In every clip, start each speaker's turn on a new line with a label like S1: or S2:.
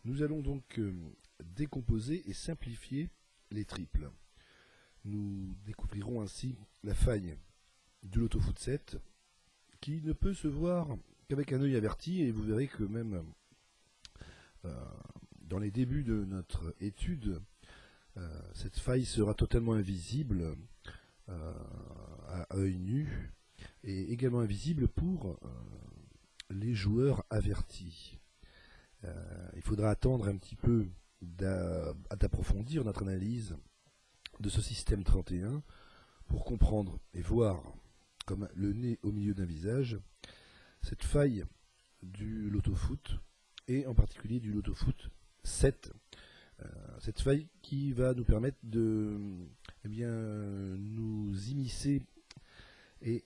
S1: Nous allons donc décomposer et simplifier les triples. Nous découvrirons ainsi la faille du Loto-Foot 7 qui ne peut se voir qu'avec un œil averti, et vous verrez que même dans les débuts de notre étude, cette faille sera totalement invisible à œil nu et également invisible pour les joueurs avertis. Il faudra attendre un petit peu d'approfondir notre analyse de ce système 31 pour comprendre et voir comme le nez au milieu d'un visage cette faille du Loto-Foot et en particulier du Loto-Foot 7. Cette faille qui va nous permettre de nous immiscer et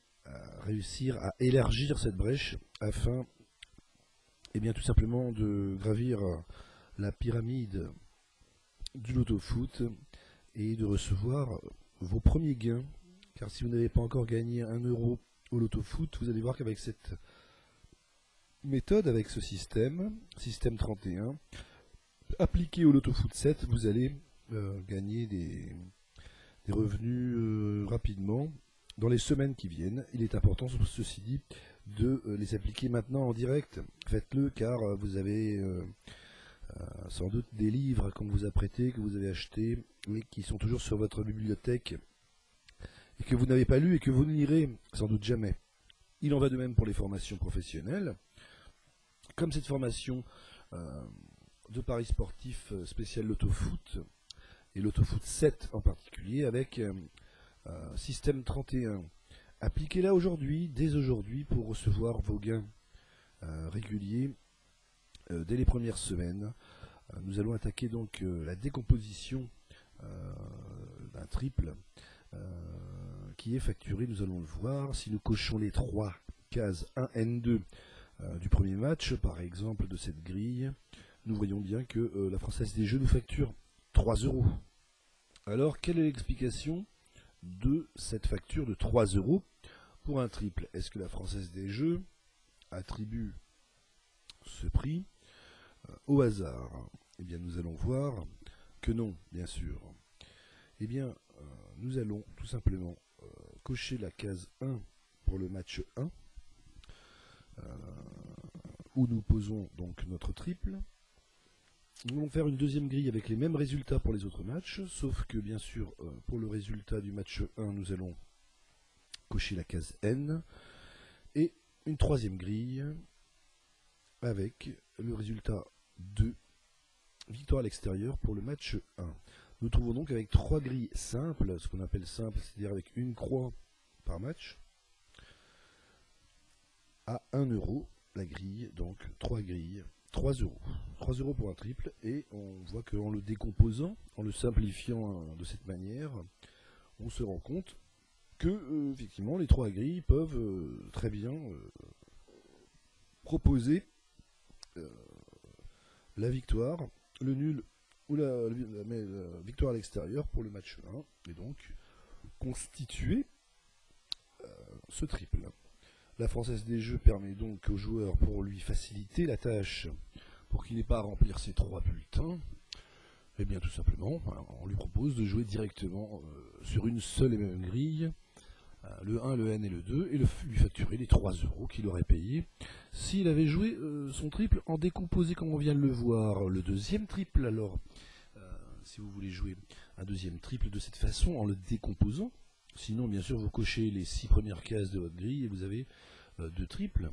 S1: réussir à élargir cette brèche afin tout simplement de gravir la pyramide du Loto-Foot et de recevoir vos premiers gains. Car si vous n'avez pas encore gagné 1 euro au Loto-Foot, vous allez voir qu'avec cette méthode, avec ce système 31, appliqué au Loto-Foot 7, vous allez gagner des revenus rapidement dans les semaines qui viennent. Il est important, ceci dit, de les appliquer maintenant en direct. Faites-le car vous avez sans doute des livres qu'on vous a prêtés, que vous avez achetés, mais qui sont toujours sur votre bibliothèque et que vous n'avez pas lu et que vous ne lirez sans doute jamais. Il en va de même pour les formations professionnelles. Comme cette formation de paris sportif spécial Loto-Foot et Loto-Foot 7 en particulier, avec système 31. Appliquez-la aujourd'hui, dès aujourd'hui, pour recevoir vos gains réguliers dès les premières semaines. Nous allons attaquer donc la décomposition d'un triple qui est facturé, nous allons le voir. Si nous cochons les 3 cases 1 N2 du premier match, par exemple, de cette grille, nous voyons bien que la Française des Jeux nous facture 3 euros. Alors, quelle est l'explication de cette facture de 3 euros pour un triple? Est-ce que la Française des Jeux attribue ce prix au hasard? Eh bien, nous allons voir que non, bien sûr. Eh bien, nous allons tout simplement cocher la case 1 pour le match 1, où nous posons donc notre triple. Nous allons faire une deuxième grille avec les mêmes résultats pour les autres matchs, sauf que bien sûr, pour le résultat du match 1, nous allons cocher la case N, et une troisième grille avec le résultat 2, victoire à l'extérieur pour le match 1. Nous trouvons donc avec 3 grilles simples, ce qu'on appelle simple, c'est-à-dire avec une croix par match, à 1 euro la grille, donc 3 grilles, 3 euros. 3 euros pour un triple, et on voit qu'en le décomposant, en le simplifiant de cette manière, on se rend compte que effectivement les 3 grilles peuvent très bien proposer la victoire, le nul ou la victoire à l'extérieur pour le match 1, et donc constituer ce triple. La Française des Jeux permet donc au joueur, pour lui faciliter la tâche, pour qu'il n'ait pas à remplir ses 3 bulletins, et bien tout simplement, on lui propose de jouer directement sur une seule et même grille, le 1, le N et le 2, et lui facturer les 3 euros qu'il aurait payé s'il avait joué son triple en décomposé comme on vient de le voir. Le deuxième triple, alors, si vous voulez jouer un deuxième triple de cette façon, en le décomposant, sinon bien sûr vous cochez les 6 premières cases de votre grille et vous avez 2 triples.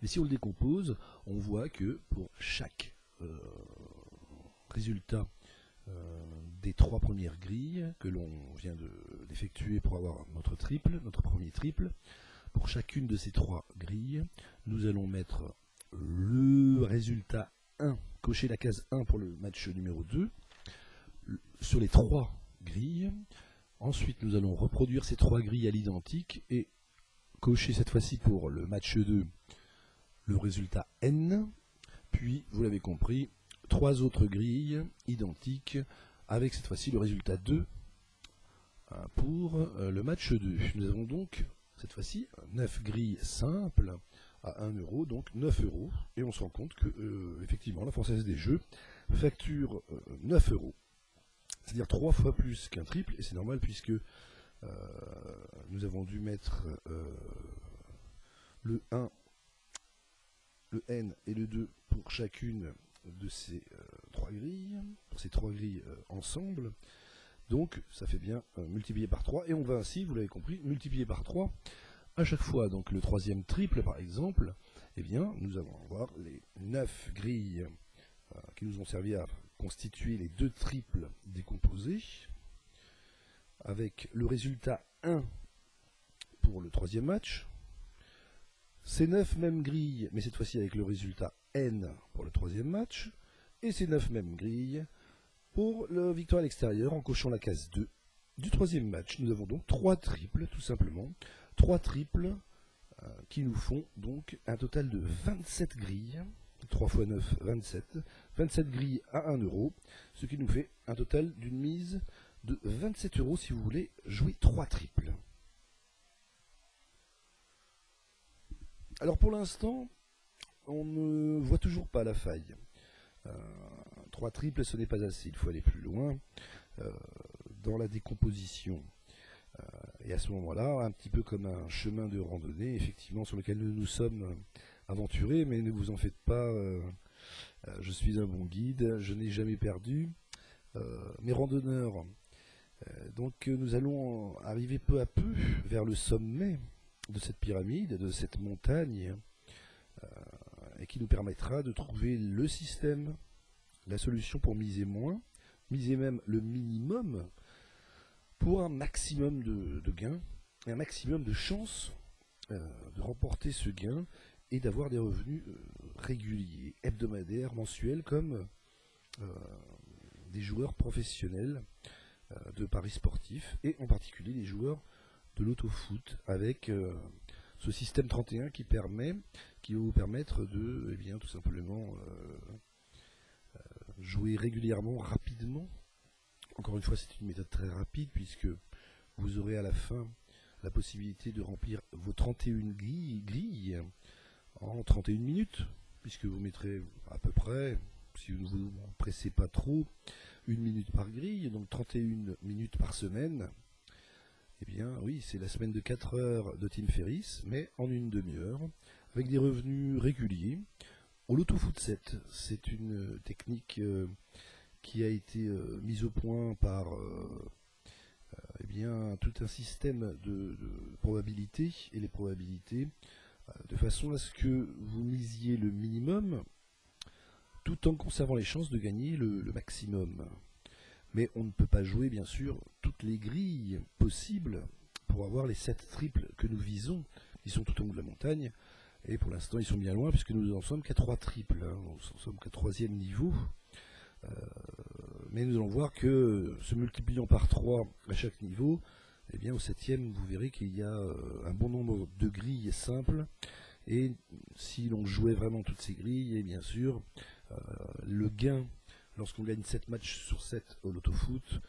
S1: Mais si on le décompose, on voit que pour chaque résultat des 3 premières grilles que l'on vient d'effectuer pour avoir notre triple, notre premier triple, pour chacune de ces 3 grilles, nous allons mettre le résultat 1, cocher la case 1 pour le match numéro 2, sur les 3 grilles. Ensuite, nous allons reproduire ces 3 grilles à l'identique et cocher cette fois-ci pour le match 2 le résultat N, puis, vous l'avez compris, 3 autres grilles identiques avec cette fois-ci le résultat 2 pour le match 2. Nous avons donc cette fois-ci 9 grilles simples à 1 euro, donc 9 euros. Et on se rend compte que, effectivement, la Française des Jeux facture 9 euros. C'est-à-dire 3 fois plus qu'un triple, et c'est normal puisque nous avons dû mettre le 1, le N et le 2 pour chacune de ces 3 grilles, pour ces 3 grilles ensemble. Donc ça fait bien multiplier par 3, et on va ainsi, vous l'avez compris, multiplier par 3 à chaque fois. Donc le troisième triple par exemple, eh bien nous allons avoir les 9 grilles qui nous ont servi à constituer les 2 triples décomposés, avec le résultat 1 pour le troisième match, ces 9 mêmes grilles, mais cette fois-ci avec le résultat N pour le troisième match, et ces 9 mêmes grilles pour la victoire à l'extérieur en cochant la case 2 du troisième match. Nous avons donc 3 triples, tout simplement, 3 triples qui nous font donc un total de 27 grilles, 3 x 9, 27, 27 grilles à 1 euro, ce qui nous fait un total d'une mise de 27 euros si vous voulez jouer 3 triples. Alors pour l'instant, on ne voit toujours pas la faille. 3 triples, ce n'est pas assez, il faut aller plus loin dans la décomposition. Et à ce moment-là, un petit peu comme un chemin de randonnée, effectivement, sur lequel nous nous sommes aventurés, mais ne vous en faites pas, je suis un bon guide, je n'ai jamais perdu. Mes randonneurs, donc nous allons arriver peu à peu vers le sommet de cette pyramide, de cette montagne, et qui nous permettra de trouver le système, la solution pour miser moins, miser même le minimum, pour un maximum de gains, et un maximum de chances de remporter ce gain, et d'avoir des revenus réguliers, hebdomadaires, mensuels, comme des joueurs professionnels de paris sportifs, et en particulier les joueurs de l'autofoot, avec ce système 31 qui va vous permettre de, eh bien, tout simplement jouer régulièrement, rapidement. Encore une fois, c'est une méthode très rapide, puisque vous aurez à la fin la possibilité de remplir vos 31 grilles en 31 minutes, puisque vous mettrez à peu près, si vous ne vous pressez pas trop, 1 minute par grille, donc 31 minutes par semaine. Eh bien oui, c'est la semaine de 4 heures de Tim Ferriss, mais en une demi-heure, avec des revenus réguliers. Au Loto-Foot 7, c'est une technique qui a été mise au point par eh bien, tout un système de probabilités, et les probabilités, de façon à ce que vous misiez le minimum, tout en conservant les chances de gagner le maximum. Mais on ne peut pas jouer, bien sûr, toutes les grilles possibles pour avoir les 7 triples que nous visons. Ils sont tout en haut de la montagne, et pour l'instant ils sont bien loin, puisque nous n'en sommes qu'à 3 triples. Nous n'en sommes qu'à 3e niveau. Mais nous allons voir que, se multipliant par 3 à chaque niveau, eh bien, au 7e, vous verrez qu'il y a un bon nombre de grilles simples. Et si l'on jouait vraiment toutes ces grilles, et bien sûr, le gain, lorsqu'on gagne 7 matchs sur 7 au Loto-Foot,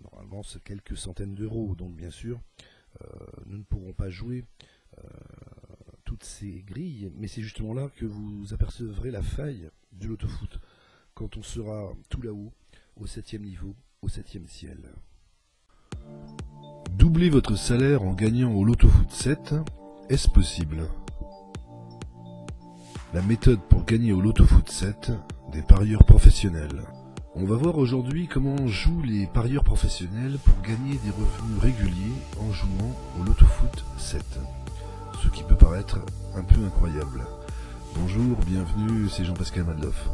S1: normalement c'est quelques centaines d'euros. Donc bien sûr, nous ne pourrons pas jouer toutes ces grilles, mais c'est justement là que vous apercevrez la faille du Loto-Foot, quand on sera tout là-haut, au 7e niveau, au 7e ciel. Doubler votre salaire en gagnant au Loto-Foot 7, est-ce possible? La méthode pour gagner au Loto-Foot 7 des parieurs professionnels. On va voir aujourd'hui comment jouent les parieurs professionnels pour gagner des revenus réguliers en jouant au Loto-Foot 7. Ce qui peut paraître un peu incroyable. Bonjour, bienvenue, c'est Jean-Pascal Madloff.